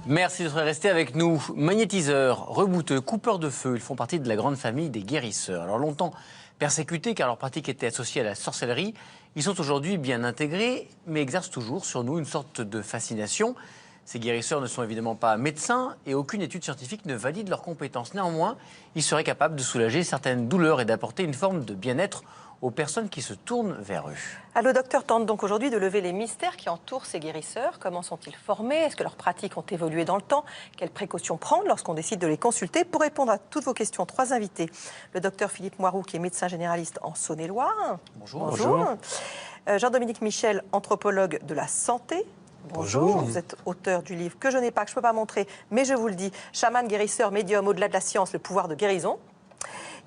Merci d'être resté avec nous. Magnétiseurs, rebouteux, coupeurs de feu, ils font partie de la grande famille des guérisseurs. Alors longtemps persécutés car leur pratique était associée à la sorcellerie, ils sont aujourd'hui bien intégrés mais exercent toujours sur nous une sorte de fascination. Ces guérisseurs ne sont évidemment pas médecins et aucune étude scientifique ne valide leurs compétences. Néanmoins, ils seraient capables de soulager certaines douleurs et d'apporter une forme de bien-être aux personnes qui se tournent vers eux. Le docteur tente donc aujourd'hui de lever les mystères qui entourent ces guérisseurs. Comment sont-ils formés? Est-ce que leurs pratiques ont évolué dans le temps? Quelles précautions prendre lorsqu'on décide de les consulter? Pour répondre à toutes vos questions, 3 invités. Le docteur Philippe Moiroux, qui est médecin généraliste en Saône-et-Loire. Bonjour. Bonjour. Jean-Dominique Michel, anthropologue de la santé. Bonjour. Vous êtes auteur du livre que je n'ai pas, que je ne peux pas montrer, mais je vous le dis, chaman, guérisseur, médium, au-delà de la science, le pouvoir de guérison.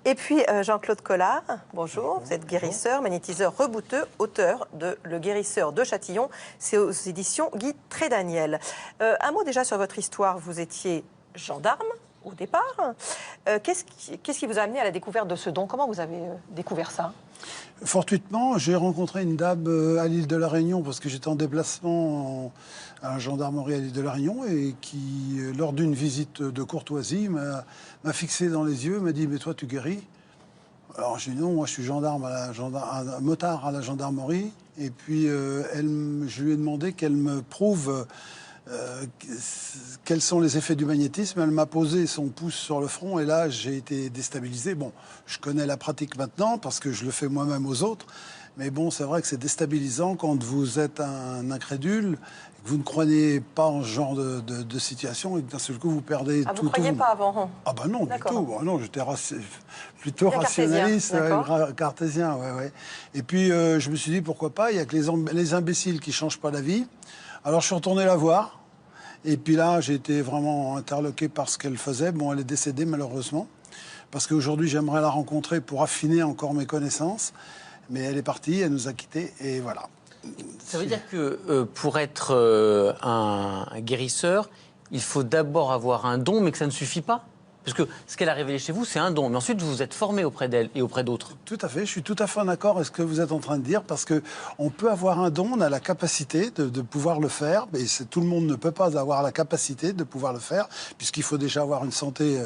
Et puis Jean-Claude Collard, bonjour, vous êtes guérisseur, magnétiseur, rebouteux, auteur de Le guérisseur de Châtillon, c'est aux éditions Guy Trédaniel. Un mot déjà sur votre histoire, vous étiez gendarme au départ. Qu'est-ce qui vous a amené à la découverte de ce don? Comment vous avez découvert ça? Fortuitement, j'ai rencontré une dame à l'île de la Réunion parce que j'étais en déplacement à la gendarmerie à l'île de la Réunion et qui, lors d'une visite de courtoisie, m'a fixé dans les yeux, m'a dit « Mais toi, tu guéris ?» Alors j'ai dit « Non, moi je suis gendarme un motard à la gendarmerie. » Et puis je lui ai demandé qu'elle me prouve quels sont les effets du magnétisme. Elle m'a posé son pouce sur le front et là j'ai été déstabilisé. Bon, je connais la pratique maintenant parce que je le fais moi-même aux autres, mais bon, c'est vrai que c'est déstabilisant quand vous êtes un incrédule, que vous ne croyez pas en ce genre de situation et que d'un seul coup vous perdez tout. Vous ne croyiez pas avant? Ah ben non, du tout. Ah non, j'étais plutôt rationaliste, cartésien. Ouais. Et puis je me suis dit pourquoi pas, il n'y a que les imbéciles qui ne changent pas la vie. Alors je suis retourné la voir, et puis là j'ai été vraiment interloqué par ce qu'elle faisait. Bon, elle est décédée malheureusement, parce qu'aujourd'hui j'aimerais la rencontrer pour affiner encore mes connaissances, mais elle est partie, elle nous a quittés, et voilà. Ça veut dire que pour être un guérisseur, il faut d'abord avoir un don, mais que ça ne suffit pas? Parce que ce qu'elle a révélé chez vous, c'est un don. Mais ensuite, vous vous êtes formé auprès d'elle et auprès d'autres. Tout à fait. Je suis tout à fait en accord avec ce que vous êtes en train de dire. Parce qu'on peut avoir un don, on a la capacité de pouvoir le faire. Mais tout le monde ne peut pas avoir la capacité de pouvoir le faire. Puisqu'il faut déjà avoir une santé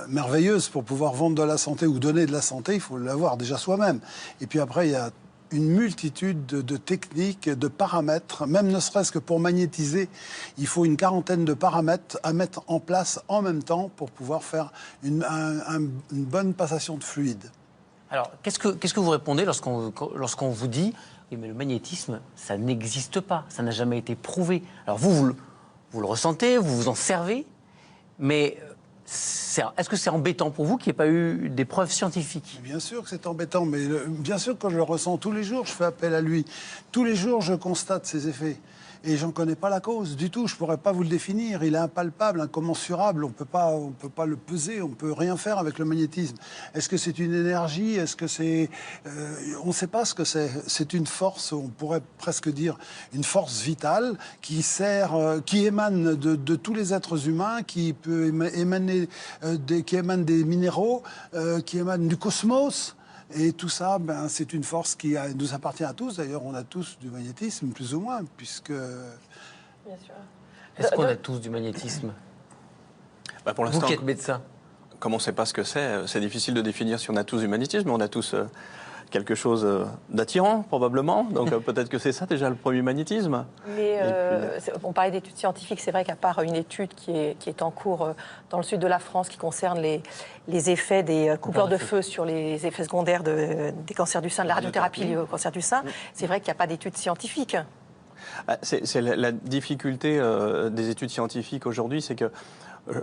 merveilleuse pour pouvoir vendre de la santé ou donner de la santé. Il faut l'avoir déjà soi-même. Et puis après, il y a une multitude de techniques, de paramètres, même ne serait-ce que pour magnétiser, il faut une quarantaine de paramètres à mettre en place en même temps pour pouvoir faire une bonne passation de fluide. Alors, qu'est-ce que vous répondez lorsqu'on vous dit « Oui, mais le magnétisme, ça n'existe pas, ça n'a jamais été prouvé ». Alors vous le ressentez, vous vous en servez, mais est-ce que c'est embêtant pour vous qu'il n'y ait pas eu des preuves scientifiques? Bien sûr que c'est embêtant, mais bien sûr quand je le ressens tous les jours, je fais appel à lui. Tous les jours, je constate ses effets. Et j'en connais pas la cause du tout, je pourrais pas vous le définir. Il est impalpable, incommensurable, on peut pas le peser, on peut rien faire avec le magnétisme. Est-ce que c'est une énergie? Est-ce que c'est... on ne sait pas ce que c'est. C'est une force, on pourrait presque dire une force vitale qui émane de tous les êtres humains, qui peut émaner des minéraux, qui émane du cosmos. Et tout ça, c'est une force qui nous appartient à tous. D'ailleurs, on a tous du magnétisme, plus ou moins, puisque... Bien sûr. Est-ce qu'on a tous du magnétisme? Pour l'instant, vous qui êtes médecin. Comme on ne sait pas ce que c'est difficile de définir si on a tous du magnétisme, mais on a tous quelque chose d'attirant, probablement. Donc peut-être que c'est ça déjà le premier magnétisme. Mais on parlait d'études scientifiques, c'est vrai qu'à part une étude qui est en cours dans le sud de la France qui concerne les effets des coupeurs de feu sur les effets secondaires des cancers du sein, de la radiothérapie liée au cancer du sein, c'est vrai qu'il n'y a pas d'études scientifiques. C'est la difficulté des études scientifiques aujourd'hui, c'est que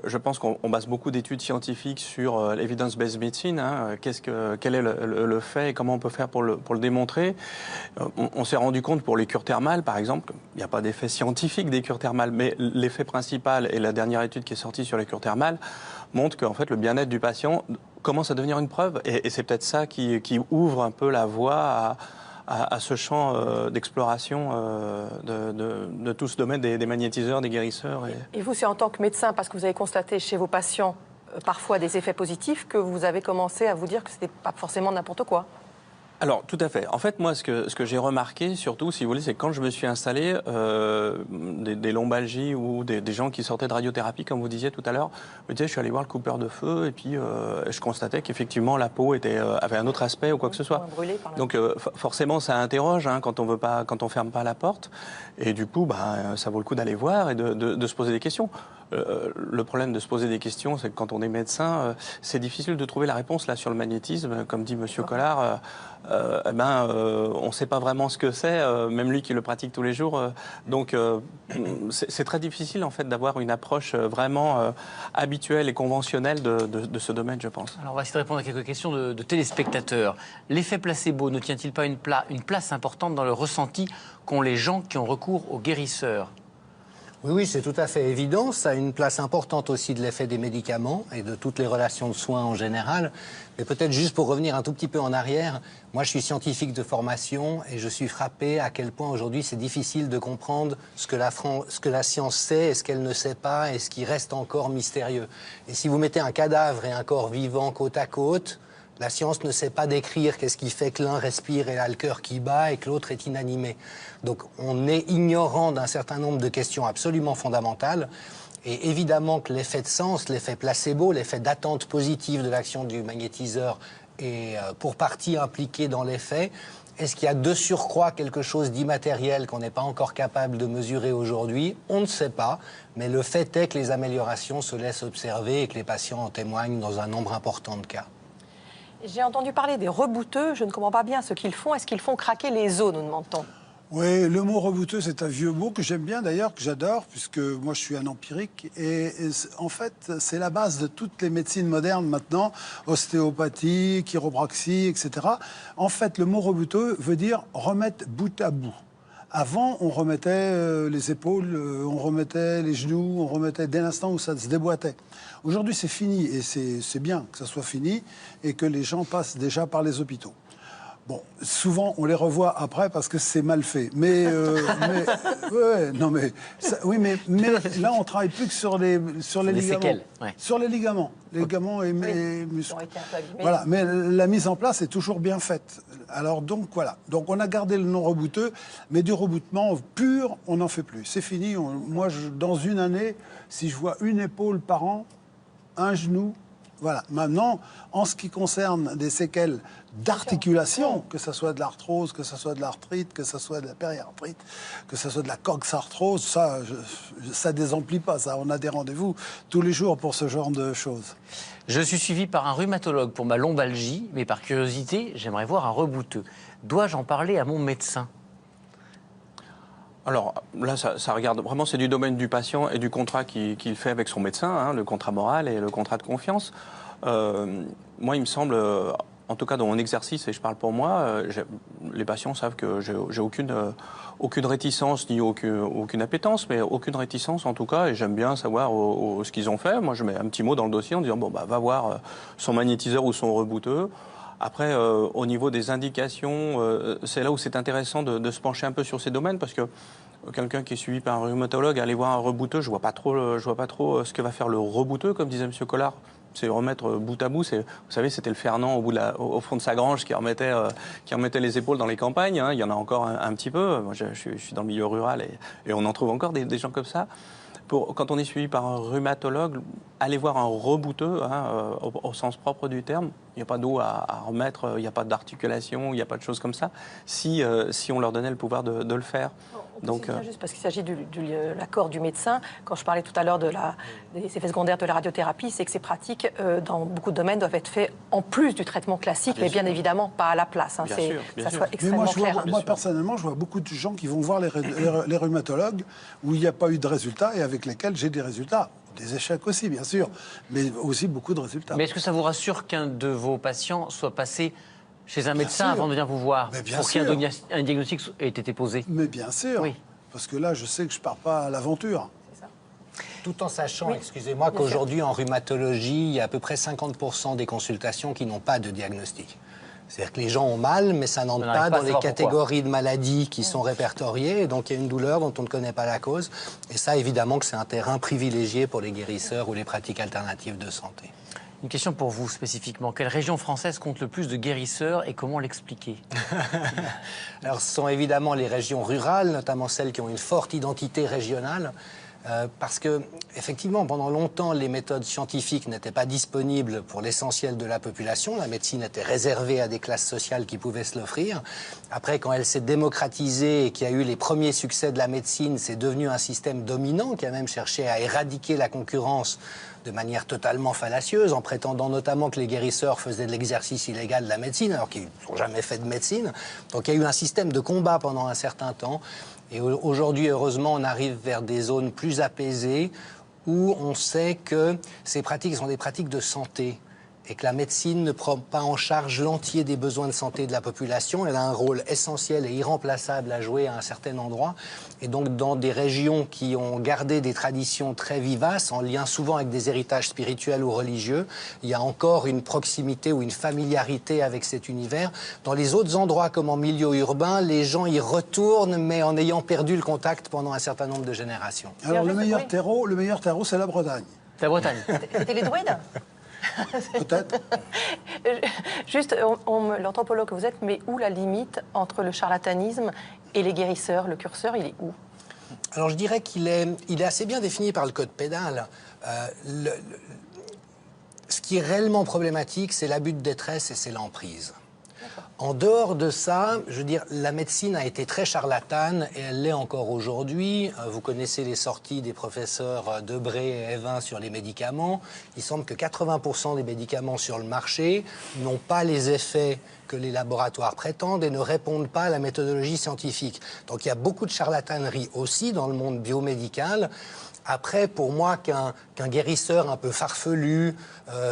je pense qu'on base beaucoup d'études scientifiques sur l'evidence-based medicine. Quel est le fait et comment on peut faire pour le démontrer. On s'est rendu compte pour les cures thermales, par exemple, il n'y a pas d'effet scientifique des cures thermales, mais l'effet principal et la dernière étude qui est sortie sur les cures thermales montre qu'en fait le bien-être du patient commence à devenir une preuve. Et c'est peut-être ça qui ouvre un peu la voie à ce champ d'exploration de tout ce domaine des magnétiseurs, des guérisseurs. Et vous, c'est en tant que médecin, parce que vous avez constaté chez vos patients parfois des effets positifs, que vous avez commencé à vous dire que ce n'était pas forcément n'importe quoi? Alors, tout à fait. En fait, moi, ce que j'ai remarqué, surtout, si vous voulez, c'est que quand je me suis installé, des lombalgies ou des gens qui sortaient de radiothérapie, comme vous disiez tout à l'heure, me disaient, je suis allé voir le coupeur de feu, et puis je constatais qu'effectivement, la peau avait un autre aspect ou quoi que ce soit. Donc, forcément, ça interroge quand on ferme pas la porte. Et du coup, ça vaut le coup d'aller voir et de se poser des questions. Le problème de se poser des questions, c'est que quand on est médecin, c'est difficile de trouver la réponse là sur le magnétisme. Comme dit Monsieur Collard, on ne sait pas vraiment ce que c'est, même lui qui le pratique tous les jours. Donc c'est très difficile en fait d'avoir une approche vraiment habituelle et conventionnelle de ce domaine, je pense. Alors on va essayer de répondre à quelques questions de téléspectateurs. L'effet placebo ne tient-il pas une place importante dans le ressenti qu'ont les gens qui ont recours aux guérisseurs ? Oui, c'est tout à fait évident. Ça a une place importante aussi de l'effet des médicaments et de toutes les relations de soins en général. Mais peut-être juste pour revenir un tout petit peu en arrière, moi je suis scientifique de formation et je suis frappé à quel point aujourd'hui c'est difficile de comprendre ce que la science sait et ce qu'elle ne sait pas et ce qui reste encore mystérieux. Et si vous mettez un cadavre et un corps vivant côte à côte, la science ne sait pas décrire qu'est-ce qui fait que l'un respire et a le cœur qui bat et que l'autre est inanimé. Donc on est ignorant d'un certain nombre de questions absolument fondamentales. Et évidemment que l'effet de sens, l'effet placebo, l'effet d'attente positive de l'action du magnétiseur est pour partie impliqué dans l'effet. Est-ce qu'il y a de surcroît quelque chose d'immatériel qu'on n'est pas encore capable de mesurer aujourd'hui? On ne sait pas, mais le fait est que les améliorations se laissent observer et que les patients en témoignent dans un nombre important de cas. J'ai entendu parler des rebouteux, je ne comprends pas bien ce qu'ils font. Est-ce qu'ils font craquer les os, nous demande-t-on? Oui, le mot rebouteux, c'est un vieux mot que j'aime bien d'ailleurs, que j'adore, puisque moi je suis un empirique. Et en fait, c'est la base de toutes les médecines modernes maintenant, ostéopathie, chiropraxie, etc. En fait, le mot rebouteux veut dire remettre bout à bout. Avant, on remettait les épaules, on remettait les genoux, on remettait dès l'instant où ça se déboîtait. Aujourd'hui, c'est fini et c'est bien que ça soit fini et que les gens passent déjà par les hôpitaux. Bon, souvent, on les revoit après parce que c'est mal fait. Mais là, on travaille plus que sur les ligaments. Séquelles, ouais. Sur les ligaments et muscles. Voilà, mais la mise en place est toujours bien faite. Alors donc, voilà. Donc, on a gardé le nom rebouteux, mais du reboutement pur, on n'en fait plus. C'est fini. Moi, dans une année, si je vois une épaule par an, un genou, voilà. Maintenant, en ce qui concerne des séquelles d'articulation, que ce soit de l'arthrose, que ce soit de l'arthrite, que ce soit de la périarthrite, que ce soit de la coxarthrose, ça désemplit pas. Ça, on a des rendez-vous tous les jours pour ce genre de choses. Je suis suivi par un rhumatologue pour ma lombalgie, mais par curiosité, j'aimerais voir un rebouteux. Dois-je en parler à mon médecin ? Alors là, ça regarde vraiment, c'est du domaine du patient et du contrat qu'il fait avec son médecin, le contrat moral et le contrat de confiance. Moi, il me semble, en tout cas dans mon exercice, et je parle pour moi, les patients savent que j'ai aucune réticence ni aucune appétence, mais aucune réticence en tout cas, et j'aime bien savoir ce qu'ils ont fait. Moi, je mets un petit mot dans le dossier en disant, va voir son magnétiseur ou son rebouteux. Après, au niveau des indications, c'est là où c'est intéressant de se pencher un peu sur ces domaines, parce que quelqu'un qui est suivi par un rhumatologue, aller voir un rebouteux, je vois pas trop ce que va faire le rebouteux, comme disait M. Collard. C'est remettre bout à bout. Vous savez, c'était le Fernand au fond de sa grange qui remettait les épaules dans les campagnes. Il y en a encore un petit peu. Moi, je suis dans le milieu rural et on en trouve encore des gens comme ça. Quand on est suivi par un rhumatologue, aller voir un rebouteux, au sens propre du terme, il n'y a pas d'eau à remettre, il n'y a pas d'articulation, il n'y a pas de choses comme ça, si on leur donnait le pouvoir de le faire. Donc, juste parce qu'il s'agit de l'accord du médecin, quand je parlais tout à l'heure des effets secondaires de la radiothérapie, c'est que ces pratiques, dans beaucoup de domaines, doivent être faites en plus du traitement classique, mais bien évidemment pas à la place. Bien sûr. Soit extrêmement clair. Moi, personnellement, je vois beaucoup de gens qui vont voir les rhumatologues où il n'y a pas eu de résultats et avec lesquels j'ai des résultats. Des échecs aussi, bien sûr, mais aussi beaucoup de résultats. Mais est-ce que ça vous rassure qu'un de vos patients soit passé chez un médecin avant de venir vous voir, pour qu'un diagnostic ait été posé? Mais bien sûr, oui. Parce que là, je sais que je ne pars pas à l'aventure. Tout en sachant, excusez-moi, qu'aujourd'hui, en rhumatologie, il y a à peu près 50% des consultations qui n'ont pas de diagnostic. C'est-à-dire que les gens ont mal, mais ça n'entre pas dans les catégories de maladies qui sont répertoriées. Et donc, il y a une douleur dont on ne connaît pas la cause. Et ça, évidemment, que c'est un terrain privilégié pour les guérisseurs ou les pratiques alternatives de santé. Une question pour vous spécifiquement. Quelle région française compte le plus de guérisseurs et comment l'expliquer? Alors, ce sont évidemment les régions rurales, notamment celles qui ont une forte identité régionale. Parce que, effectivement, pendant longtemps, les méthodes scientifiques n'étaient pas disponibles pour l'essentiel de la population. La médecine était réservée à des classes sociales qui pouvaient se l'offrir. Après, quand elle s'est démocratisée et qu'il y a eu les premiers succès de la médecine, c'est devenu un système dominant qui a même cherché à éradiquer la concurrence de manière totalement fallacieuse, en prétendant notamment que les guérisseurs faisaient de l'exercice illégal de la médecine, alors qu'ils n'ont jamais fait de médecine. Donc il y a eu un système de combat pendant un certain temps. Et aujourd'hui, heureusement, on arrive vers des zones plus apaisées où on sait que ces pratiques sont des pratiques de santé et que la médecine ne prend pas en charge l'entier des besoins de santé de la population. Elle a un rôle essentiel et irremplaçable à jouer à un certain endroit. Et donc, dans des régions qui ont gardé des traditions très vivaces, en lien souvent avec des héritages spirituels ou religieux, il y a encore une proximité ou une familiarité avec cet univers. Dans les autres endroits, comme en milieu urbain, les gens y retournent, mais en ayant perdu le contact pendant un certain nombre de générations. Alors, le meilleur terreau, c'est la Bretagne. La Bretagne. C'était les druides? Peut-être. Juste, l'anthropologue que vous êtes, mais où la limite entre le charlatanisme et les guérisseurs? Le curseur, il est où? Alors je dirais qu'il est assez bien défini par le code pénal. Ce qui est réellement problématique, c'est l'abus de détresse et c'est l'emprise. En dehors de ça, je veux dire, la médecine a été très charlatane et elle l'est encore aujourd'hui. Vous connaissez les sorties des professeurs Debré et Evin sur les médicaments. Il semble que 80% des médicaments sur le marché n'ont pas les effets que les laboratoires prétendent et ne répondent pas à la méthodologie scientifique. Donc il y a beaucoup de charlatanerie aussi dans le monde biomédical. Après, pour moi, qu'un guérisseur un peu farfelu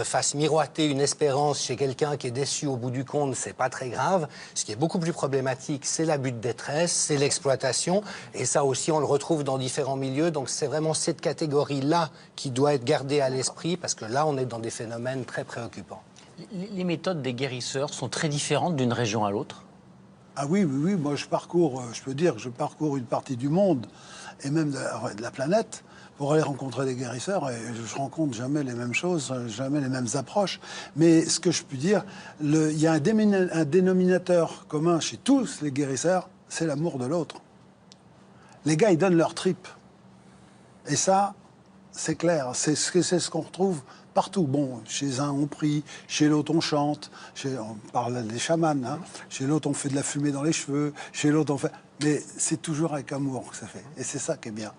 fasse miroiter une espérance chez quelqu'un qui est déçu au bout du compte, c'est pas très grave. Ce qui est beaucoup plus problématique, c'est l'abus de détresse, c'est l'exploitation. Et ça aussi, on le retrouve dans différents milieux. Donc c'est vraiment cette catégorie-là qui doit être gardée à l'esprit, parce que là, on est dans des phénomènes très préoccupants. Les méthodes des guérisseurs sont très différentes d'une région à l'autre? Ah oui, moi je peux dire que je parcours une partie du monde, et même de la planète, pour aller rencontrer des guérisseurs, et je rencontre jamais les mêmes choses, jamais les mêmes approches. Mais ce que je peux dire, il y a un dénominateur commun chez tous les guérisseurs, c'est l'amour de l'autre. Les gars, ils donnent leur tripes. Et ça, c'est clair, c'est ce qu'on retrouve partout. Bon, chez un, on prie, chez l'autre, on chante, on parle des chamans, hein. Chez l'autre, on fait de la fumée dans les cheveux, chez l'autre, on fait... Mais c'est toujours avec amour que ça fait. Et c'est ça qui est bien.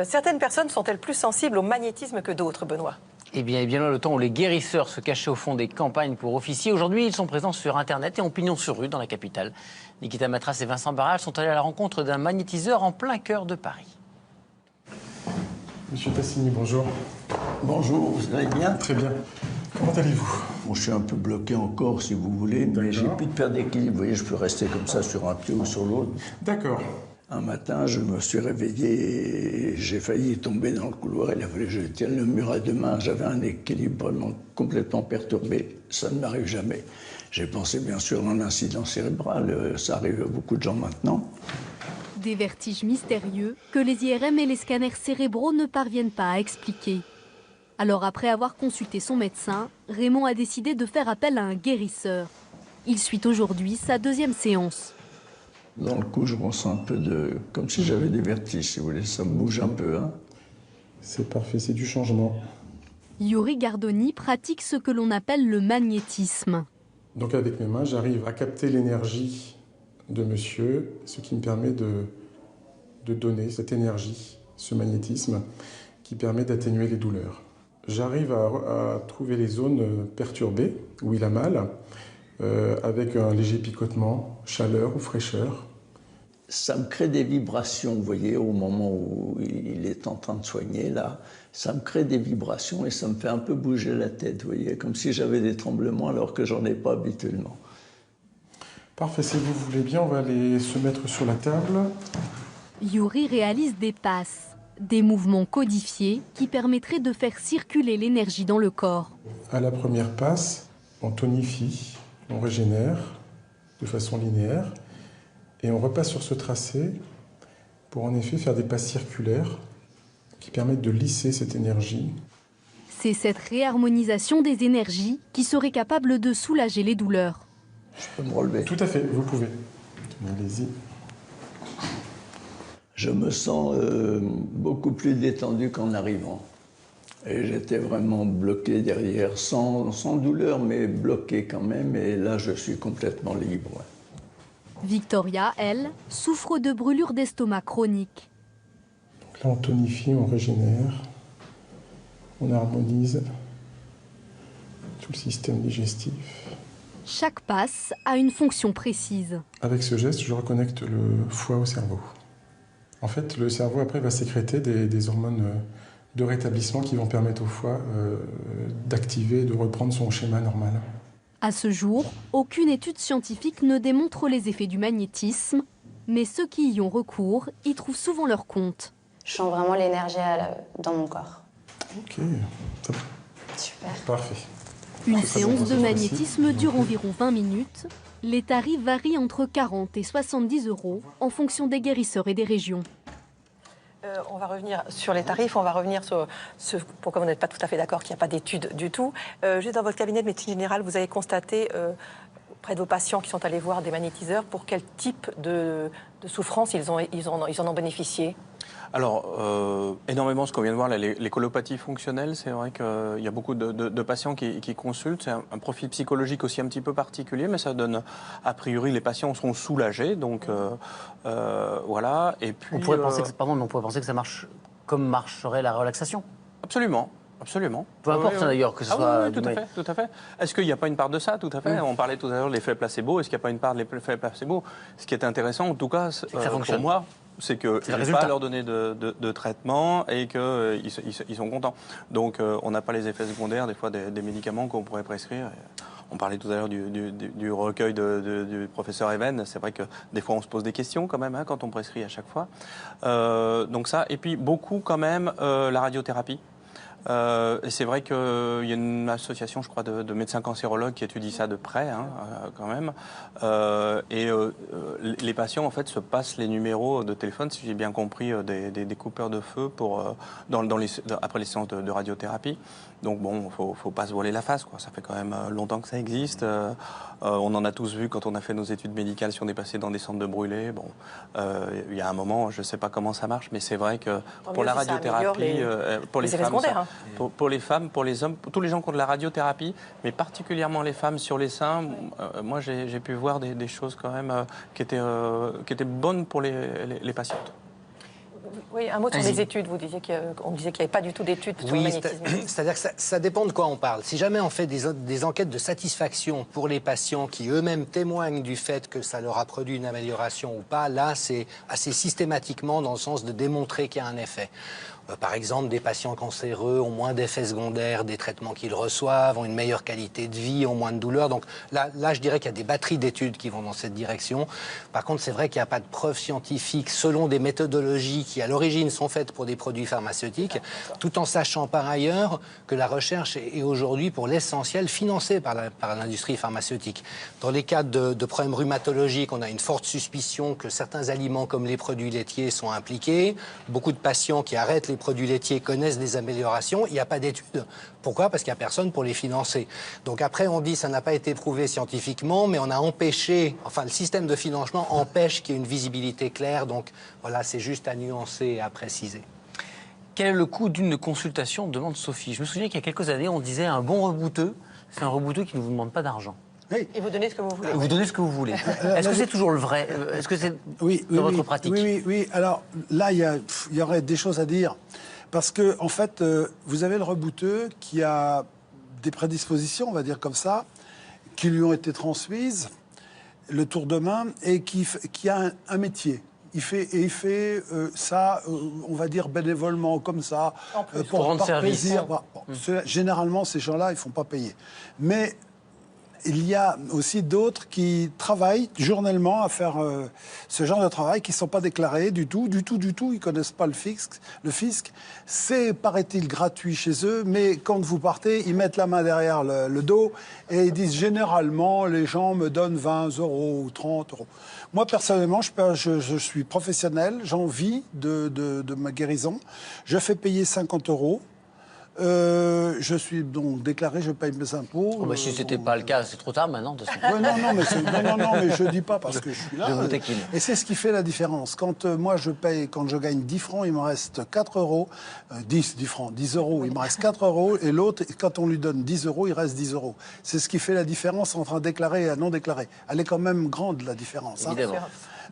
Certaines personnes sont-elles plus sensibles au magnétisme que d'autres, Benoît? Eh bien, loin le temps où les guérisseurs se cachaient au fond des campagnes pour officier. Aujourd'hui, ils sont présents sur Internet et en pignon sur rue dans la capitale. Nikita Matras et Vincent Barral sont allés à la rencontre d'un magnétiseur en plein cœur de Paris. Monsieur Tassini, bonjour. Bonjour, vous allez bien? Très bien. Comment allez-vous? Bon, je suis un peu bloqué encore, si vous voulez, mais j'ai plus de perte d'équilibre. Vous voyez, je peux rester comme ça sur un pied ou sur l'autre. D'accord. Un matin, je me suis réveillé et j'ai failli tomber dans le couloir. Il a fallu que je tienne le mur à deux mains. J'avais un équilibre vraiment complètement perturbé. Ça ne m'arrive jamais. J'ai pensé bien sûr à un incident cérébral. Ça arrive à beaucoup de gens maintenant. Des vertiges mystérieux que les IRM et les scanners cérébraux ne parviennent pas à expliquer. Alors après avoir consulté son médecin, Raymond a décidé de faire appel à un guérisseur. Il suit aujourd'hui sa deuxième séance. Dans le cou, je ressens un peu comme si j'avais des vertiges, si vous voulez. Ça me bouge un peu, hein. C'est parfait, c'est du changement. Yuri Gardoni pratique ce que l'on appelle le magnétisme. Donc avec mes mains, j'arrive à capter l'énergie de monsieur, ce qui me permet de donner cette énergie, ce magnétisme, qui permet d'atténuer les douleurs. J'arrive à trouver les zones perturbées, où il a mal, avec un léger picotement, chaleur ou fraîcheur. Ça me crée des vibrations, vous voyez, au moment où il est en train de soigner, là. Ça me crée des vibrations et ça me fait un peu bouger la tête, vous voyez, comme si j'avais des tremblements alors que j'en ai pas habituellement. Parfait, si vous voulez bien, on va aller se mettre sur la table. Yuri réalise des passes, des mouvements codifiés qui permettraient de faire circuler l'énergie dans le corps. À la première passe, on tonifie, on régénère de façon linéaire et on repasse sur ce tracé pour en effet faire des passes circulaires qui permettent de lisser cette énergie. C'est cette réharmonisation des énergies qui serait capable de soulager les douleurs. Je peux me relever. Tout à fait, vous pouvez. Allez-y. Je me sens beaucoup plus détendu qu'en arrivant. Et j'étais vraiment bloqué derrière, sans douleur, mais bloqué quand même. Et là, je suis complètement libre. Victoria, elle, souffre de brûlures d'estomac chroniques. Donc là, on tonifie, on régénère, on harmonise tout le système digestif. Chaque passe a une fonction précise. Avec ce geste, je reconnecte le foie au cerveau. En fait, le cerveau, après, va sécréter des hormones de rétablissement qui vont permettre au foie d'activer, de reprendre son schéma normal. À ce jour, aucune étude scientifique ne démontre les effets du magnétisme, mais ceux qui y ont recours y trouvent souvent leur compte. Je sens vraiment l'énergie dans mon corps. Ok, top. Super. Parfait. Une séance de magnétisme dure environ 20 minutes. Les tarifs varient entre 40 et 70 € en fonction des guérisseurs et des régions. On va revenir sur les tarifs, on va revenir sur pourquoi vous n'êtes pas tout à fait d'accord qu'il n'y a pas d'études du tout. Juste dans votre cabinet de médecine générale, vous avez constaté auprès de vos patients qui sont allés voir des magnétiseurs, pour quel type de souffrance ils en ont bénéficié? Alors, énormément ce qu'on vient de voir, là, les colopathies fonctionnelles, c'est vrai qu'il y a beaucoup de patients qui consultent. C'est un profil psychologique aussi un petit peu particulier, mais ça donne, a priori, les patients sont soulagés, donc voilà. Et puis, on pourrait penser que ça marche comme marcherait la relaxation. Absolument. Absolument. Peu importe d'ailleurs que ce soit... Oui, tout à fait. Est-ce qu'il n'y a pas une part de ça? Tout à fait. On parlait tout à l'heure de l'effet placebo. Est-ce qu'il n'y a pas une part de l'effet placebo? Ce qui est intéressant, en tout cas, pour moi, c'est que je n'ai pas à leur donner de traitement et qu'ils sont contents. Donc, on n'a pas les effets secondaires, des fois, des médicaments qu'on pourrait prescrire. On parlait tout à l'heure du recueil du professeur Even. C'est vrai que des fois, on se pose des questions quand même quand on prescrit à chaque fois. Donc ça. Et puis, beaucoup quand même, la radiothérapie. Et c'est vrai qu'il y a une association, je crois, de médecins cancérologues qui étudie ça de près, quand même. Les patients, en fait, se passent les numéros de téléphone, si j'ai bien compris, des coupeurs de feu après les séances de radiothérapie. Donc bon, faut pas se voiler la face, quoi. Ça fait quand même longtemps que ça existe. On en a tous vu quand on a fait nos études médicales, si on est passé dans des centres de brûlés. Bon, il y a un moment, je sais pas comment ça marche, mais c'est vrai que pour la radiothérapie, pour les femmes, pour les femmes, pour les hommes, pour tous les gens qui ont de la radiothérapie, mais particulièrement les femmes sur les seins, moi j'ai pu voir des choses quand même qui étaient bonnes pour les patientes. Oui, un mot sur les études. Vous disiez qu'on disait qu'il n'y avait pas du tout d'études sur le magnétisme. C'est-à-dire que ça dépend de quoi on parle. Si jamais on fait des enquêtes de satisfaction pour les patients qui eux-mêmes témoignent du fait que ça leur a produit une amélioration ou pas, là c'est assez systématiquement dans le sens de démontrer qu'il y a un effet. Par exemple, des patients cancéreux ont moins d'effets secondaires des traitements qu'ils reçoivent, ont une meilleure qualité de vie, ont moins de douleurs. Donc là je dirais qu'il y a des batteries d'études qui vont dans cette direction. Par contre, c'est vrai qu'il n'y a pas de preuves scientifiques selon des méthodologies qui, à l'origine, sont faites pour des produits pharmaceutiques, tout en sachant par ailleurs que la recherche est aujourd'hui, pour l'essentiel, financée par l'industrie pharmaceutique. Dans les cas de problèmes rhumatologiques, on a une forte suspicion que certains aliments, comme les produits laitiers, sont impliqués. Beaucoup de patients qui arrêtent les produits laitiers connaissent des améliorations. Il n'y a pas d'études. Pourquoi? Parce qu'il n'y a personne pour les financer. Donc après, on dit que ça n'a pas été prouvé scientifiquement, mais on a empêché, enfin le système de financement empêche qu'il y ait une visibilité claire. Donc voilà, c'est juste à nuancer et à préciser. Quel est le coût d'une consultation, demande Sophie. Je me souviens qu'il y a quelques années, on disait un bon rebouteux, c'est un rebouteux qui ne vous demande pas d'argent. Oui. Et vous donnez ce que vous voulez. Vous donnez ce que vous voulez. Est-ce que c'est toujours le vrai? Est-ce que c'est dans votre pratique? Oui. Alors là, il y aurait des choses à dire. Parce que, en fait, vous avez le rebouteux qui a des prédispositions, on va dire comme ça, qui lui ont été transmises, le tour de main, et qui a un métier. Il fait ça, on va dire, bénévolement, comme ça, pour rendre service. Plaisir. Généralement, ces gens-là, ils ne font pas payer. Mais il y a aussi d'autres qui travaillent journellement à faire ce genre de travail, qui ne sont pas déclarés du tout. Ils ne connaissent pas le fisc. C'est, paraît-il, gratuit chez eux, mais quand vous partez, ils mettent la main derrière le dos et ils disent généralement, les gens me donnent 20 € ou 30 €. Moi, personnellement, je suis professionnel, j'en vis de ma guérison. Je fais payer 50 €. Je suis donc déclaré, je paye mes impôts. Oh, bah, si ce n'était pas le cas, c'est trop tard maintenant. De toute façon. Ouais, non, mais je ne dis pas parce que je suis là. Je vous taquine. Et c'est ce qui fait la différence. Quand moi je paye, quand je gagne 10 francs, il me reste 4 euros. 10 francs, 10 euros, il me reste 4 euros. Et l'autre, quand on lui donne 10 euros, il reste 10 euros. C'est ce qui fait la différence entre un déclaré et un non déclaré. Elle est quand même grande, la différence. Évidemment.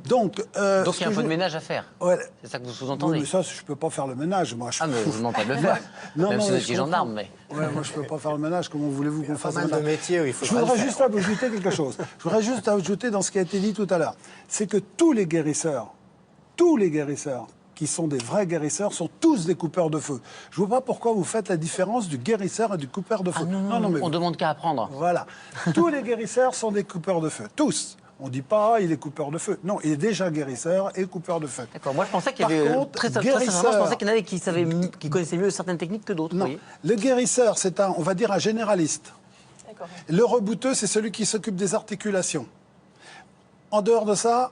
Donc il y a un peu de ménage à faire. Ouais. C'est ça que vous sous-entendez. Oui, mais ça, je ne peux pas faire le ménage. Moi, Ah, mais je vous demande pas de le faire. Même si vous étiez gendarme, mais... Ouais, moi, je ne peux pas faire le ménage. Comment voulez-vous qu'on fasse le ménage? de métiers où il faut. Je voudrais juste ajouter quelque chose. Je voudrais juste ajouter dans ce qui a été dit tout à l'heure. C'est que tous les guérisseurs qui sont des vrais guérisseurs sont tous des coupeurs de feu. Je ne vois pas pourquoi vous faites la différence du guérisseur et du coupeur de feu. Ah, non, mais on demande qu'à apprendre. Voilà. Tous les guérisseurs sont des coupeurs de feu. Tous. On ne dit pas il est coupeur de feu. Non, il est déjà guérisseur et coupeur de feu. D'accord. Moi, je pensais qu'il y avait... Très sincèrement, je pensais qu'il y en avait qui connaissaient mieux certaines techniques que d'autres. Non. Le guérisseur, c'est on va dire un généraliste. Le rebouteux, c'est celui qui s'occupe des articulations. En dehors de ça,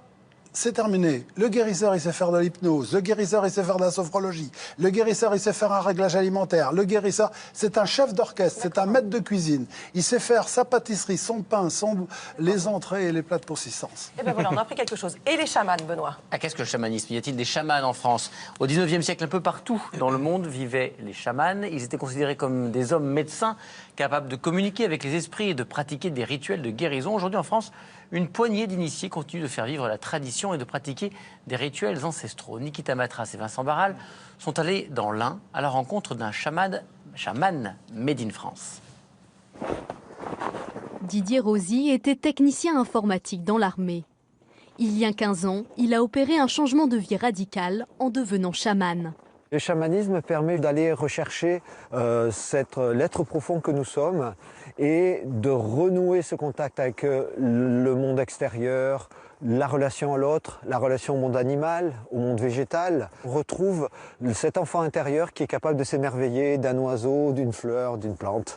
c'est terminé. Le guérisseur, il sait faire de l'hypnose. Le guérisseur, il sait faire de la sophrologie. Le guérisseur, il sait faire un réglage alimentaire. Le guérisseur, c'est un chef d'orchestre, c'est un maître de cuisine. Il sait faire sa pâtisserie, son pain, les entrées et les plats de consistance. Et bien voilà, on a appris quelque chose. Et les chamans, Benoît? Ah, qu'est-ce que le chamanisme? Y a-t-il des chamans en France? Au XIXe siècle, un peu partout dans le monde vivaient les chamans. Ils étaient considérés comme des hommes médecins capables de communiquer avec les esprits et de pratiquer des rituels de guérison. Aujourd'hui, en France, une poignée d'initiés continuent de faire vivre la tradition et de pratiquer des rituels ancestraux. Nikita Matras et Vincent Barral sont allés dans l'Ain à la rencontre d'un chaman made in France. Didier Rosy était technicien informatique dans l'armée. Il y a 15 ans, il a opéré un changement de vie radical en devenant chaman. Le chamanisme permet d'aller rechercher l'être profond que nous sommes et de renouer ce contact avec le monde extérieur, la relation à l'autre, la relation au monde animal, au monde végétal. On retrouve cet enfant intérieur qui est capable de s'émerveiller d'un oiseau, d'une fleur, d'une plante.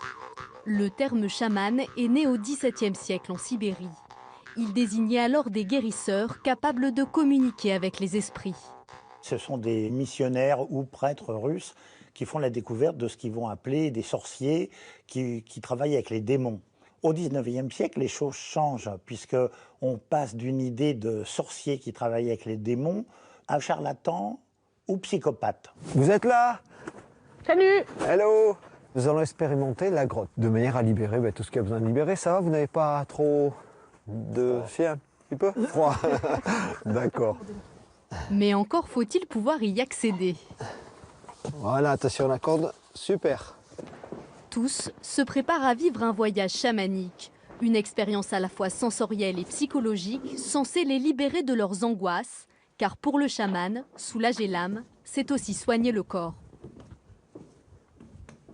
Le terme chaman est né au XVIIe siècle en Sibérie. Il désignait alors des guérisseurs capables de communiquer avec les esprits. Ce sont des missionnaires ou prêtres russes qui font la découverte de ce qu'ils vont appeler des sorciers qui travaillent avec les démons. Au XIXe siècle, les choses changent puisqu'on passe d'une idée de sorcier qui travaille avec les démons à charlatan ou psychopathe. Vous êtes là? Salut! Hello! Nous allons expérimenter la grotte de manière à libérer tout ce qu'il y a besoin de libérer. Ça va? Vous n'avez pas trop de fièvre? Un petit peu? Froid? D'accord. Mais encore faut-il pouvoir y accéder. Voilà, attention à la corde, super. Tous se préparent à vivre un voyage chamanique, une expérience à la fois sensorielle et psychologique censée les libérer de leurs angoisses, car pour le chaman, soulager l'âme, c'est aussi soigner le corps.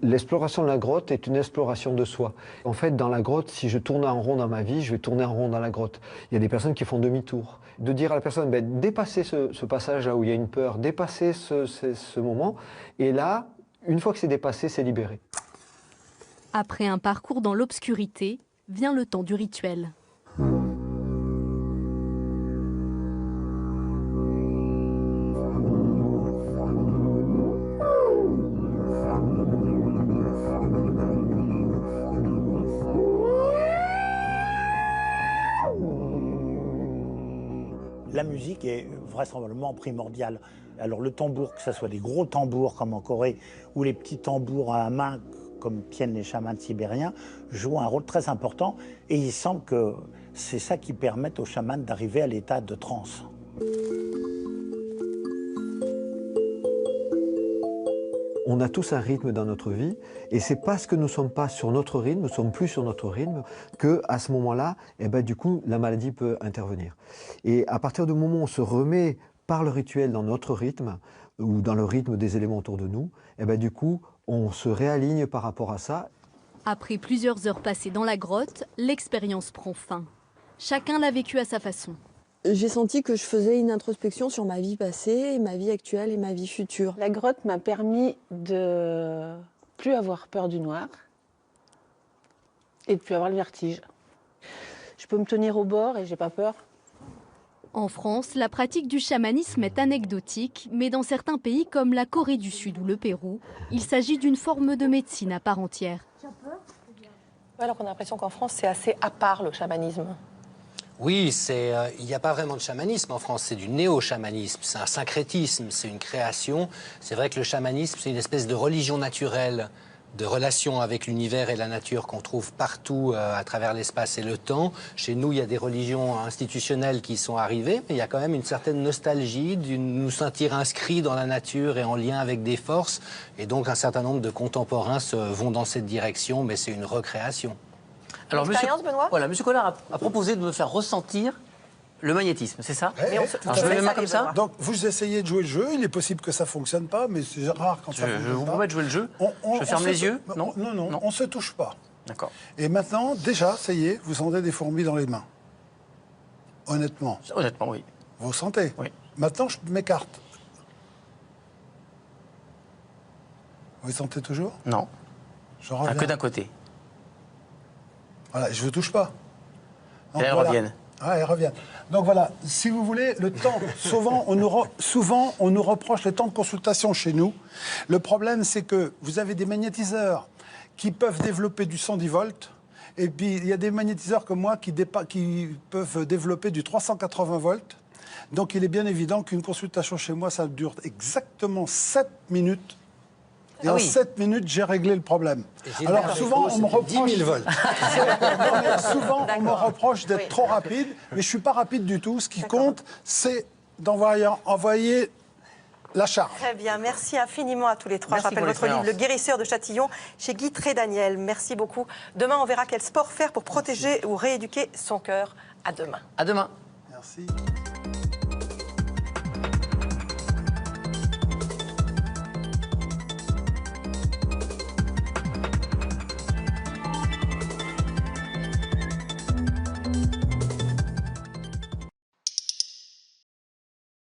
L'exploration de la grotte est une exploration de soi. En fait, dans la grotte, si je tourne en rond dans ma vie, je vais tourner en rond dans la grotte. Il y a des personnes qui font demi-tour. De dire à la personne, dépassez ce passage-là où il y a une peur, dépassez ce moment, et là, une fois que c'est dépassé, c'est libéré. Après un parcours dans l'obscurité, vient le temps du rituel. La musique est vraisemblablement primordiale. Alors le tambour, que ce soit des gros tambours comme en Corée ou les petits tambours à main comme tiennent les chamans sibériens, jouent un rôle très important et il semble que c'est ça qui permet aux chamans d'arriver à l'état de transe. On a tous un rythme dans notre vie et c'est parce que nous ne sommes pas sur notre rythme, nous ne sommes plus sur notre rythme, qu'à ce moment-là, du coup, la maladie peut intervenir. Et à partir du moment où on se remet par le rituel dans notre rythme ou dans le rythme des éléments autour de nous, du coup, on se réaligne par rapport à ça. Après plusieurs heures passées dans la grotte, l'expérience prend fin. Chacun l'a vécu à sa façon. J'ai senti que je faisais une introspection sur ma vie passée, ma vie actuelle et ma vie future. La grotte m'a permis de plus avoir peur du noir et de plus avoir le vertige. Je peux me tenir au bord et j'ai pas peur. En France, la pratique du chamanisme est anecdotique, mais dans certains pays comme la Corée du Sud ou le Pérou, il s'agit d'une forme de médecine à part entière. Alors qu'on a l'impression qu'en France, c'est assez à part le chamanisme. Oui, il n'y a pas vraiment de chamanisme en France, c'est du néo-chamanisme, c'est un syncrétisme, c'est une création. C'est vrai que le chamanisme, c'est une espèce de religion naturelle, de relation avec l'univers et la nature qu'on trouve partout à travers l'espace et le temps. Chez nous, il y a des religions institutionnelles qui sont arrivées, mais il y a quand même une certaine nostalgie de nous sentir inscrits dans la nature et en lien avec des forces. Et donc, un certain nombre de contemporains vont dans cette direction, mais c'est une recréation. Alors, Benoît ? Voilà, Monsieur Collard a proposé de me faire ressentir le magnétisme, c'est ça? Alors, je mets mes mains comme ça. Donc, vous essayez de jouer le jeu. Il est possible que ça ne fonctionne pas, mais c'est rare quand ça fonctionne pas. Je vous promets de jouer le jeu. Je ferme les yeux? Non, on ne se touche pas. D'accord. Et maintenant, déjà, ça y est, vous sentez des fourmis dans les mains. Honnêtement. Honnêtement, oui. Vous sentez? Oui. Maintenant, je m'écarte. Vous sentez toujours? Non. Je reviens. Que d'un côté. Voilà, je ne vous touche pas. Donc, et elles reviennent. Ah, elles reviennent. Donc voilà, si vous voulez, le temps, souvent on nous reproche le temps de consultation chez nous. Le problème, c'est que vous avez des magnétiseurs qui peuvent développer du 110 volts, et puis il y a des magnétiseurs comme moi qui peuvent développer du 380 volts. Donc il est bien évident qu'une consultation chez moi, ça dure exactement 7 minutes. Et en 7 minutes, j'ai réglé le problème. Alors souvent, on me reproche... 10 000 volts. Souvent, on me reproche d'être trop rapide, mais je ne suis pas rapide du tout. Ce qui compte, c'est d'envoyer la charge. Très bien, merci infiniment à tous les trois. Merci. Je rappelle votre livre, Le Guérisseur de Châtillon, chez Guy Trédaniel. Merci beaucoup. Demain, on verra quel sport faire pour protéger ou rééduquer son cœur. À demain. À demain. Merci.